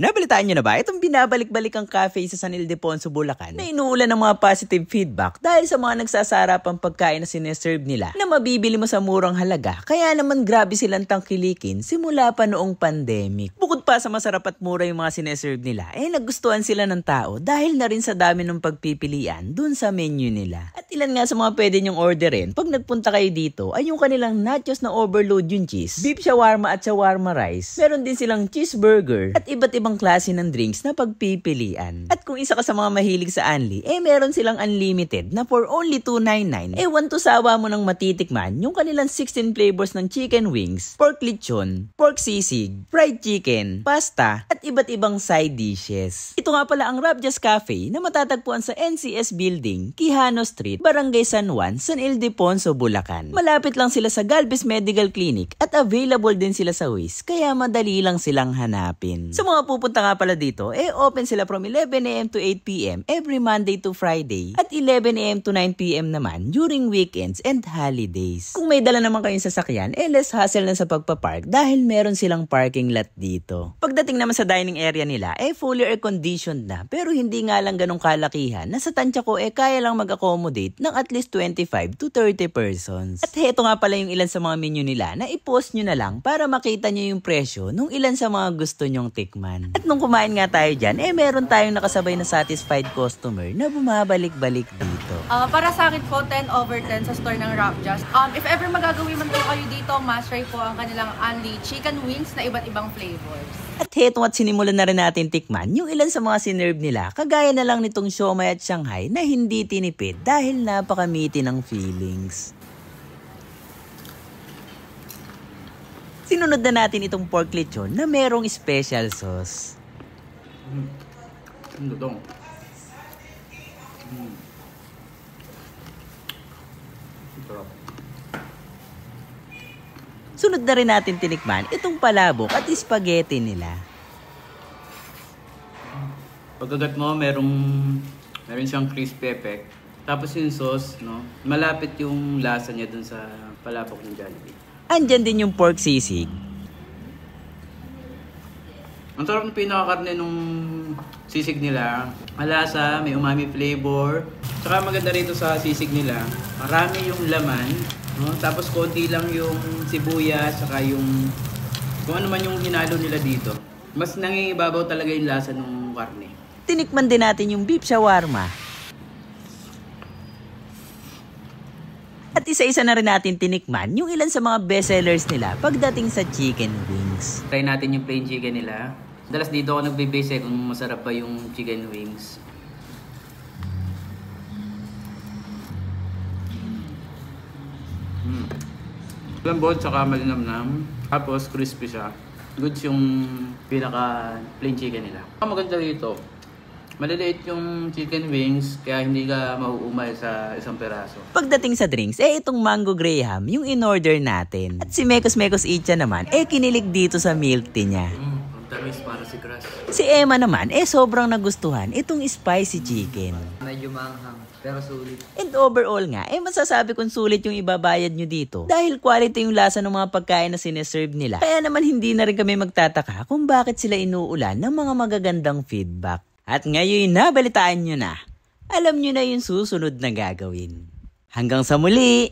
Nabalitaan nyo na ba itong binabalik-balik ang cafe sa San Ildefonso, Bulacan na inuulan ng mga positive feedback dahil sa mga nagsasarapang pagkain na sineserve nila na mabibili mo sa murang halaga, kaya naman grabe silang tangkilikin simula pa noong pandemic. Bukod pa sa masarap at mura yung mga sineserve nila, nagustuhan sila ng tao dahil na rin sa dami ng pagpipilian dun sa menu nila. At ilan nga sa mga pwede nyong orderin pag nagpunta kayo dito ay yung kanilang nachos na overload yung cheese, beef shawarma at shawarma rice, meron din silang cheeseburger at iba't ibang klase ng drinks na pagpipilian. At kung isa ka sa mga mahilig sa Anli, meron silang unlimited na for only $2.99. Want to sawa mo ng matitikman yung kanilang 16 flavors ng chicken wings, pork lechon, pork sisig, fried chicken, pasta, at iba't ibang side dishes. Ito nga pala ang Rapjas Cafe na matatagpuan sa NCS Building, Quijano Street, Barangay San Juan, San Ildefonso, Bulacan. Malapit lang sila sa Galvez Medical Clinic at available din sila sa Wish, kaya madali lang silang hanapin. Sa mga pupunta nga pala dito, open sila from 11 AM to 8 PM every Monday to Friday at 11 AM to 9 PM naman during weekends and holidays. Kung may dala naman kayong sasakyan, less hassle na sa pagpapark dahil meron silang parking lot dito. Pagdating naman sa dining area nila, fully air-conditioned na pero hindi nga lang ganong kalakihan na sa tansya ko kaya lang mag-accommodate ng at least 25 to 30 persons. At heto nga pala yung ilan sa mga menu nila na i-post nyo na lang para makita nyo yung presyo nung ilan sa mga gusto nyong tikman. At nung kumain nga tayo dyan, meron tayong nakasabay na satisfied customer na bumabalik-balik dito. Para sa akin po, 10/10 sa store ng Rapjas. If ever magagawin man po kayo dito, must try po ang kanilang Anli chicken wings na iba't ibang flavors. At heto at sinimulan na rin natin tikman yung ilan sa mga sinerve nila, kagaya na lang nitong siomai at Shanghai na hindi tinipid dahil napakamiti ng feelings. Sinunod na natin itong pork lechon na merong special sauce. Dodong. Sunod na rin natin tinikman itong palabok at spaghetti nila. Pagkagat mo, meron siyang crispy effect. Tapos yung sauce, no? Malapit yung lasa niya dun sa palabok ng Jollibee. Andyan din yung pork sisig. Ang sarap ng pinakakarne nung sisig nila. Malasa, may umami flavor. Tsaka maganda rito sa sisig nila, marami yung laman, no? Tapos konti lang yung sibuyas, tsaka yung kung ano man yung hinalo nila dito. Mas nangingibabaw talaga yung lasa ng karne. Tinikman din natin yung beef shawarma. At isa-isa na rin natin tinikman yung ilan sa mga bestsellers nila pagdating sa chicken wings. Try natin yung plain chicken nila. Dalas dito ako nagbe-base kung masarap pa yung chicken wings. Lambot tsaka malinamnam. Tapos crispy siya. Goods yung pinaka plain chicken nila. Ang maganda dito, maliliit yung chicken wings kaya hindi ka mauumay sa isang peraso. Pagdating sa drinks, itong mango graham yung in-order natin. At si Mekos Icha naman, kinilig dito sa milk tea niya. Ang tamis para si Crush. Si Emma naman, sobrang nagustuhan itong spicy chicken. Medyo maanghang, pero sulit. And overall nga, masasabi kong sulit yung ibabayad nyo dito. Dahil quality yung lasa ng mga pagkain na sineserve nila. Kaya naman hindi na rin kami magtataka kung bakit sila inuulan ng mga magagandang feedback. At ngayon nabalitaan nyo na. Alam nyo na yung susunod na gagawin. Hanggang sa muli!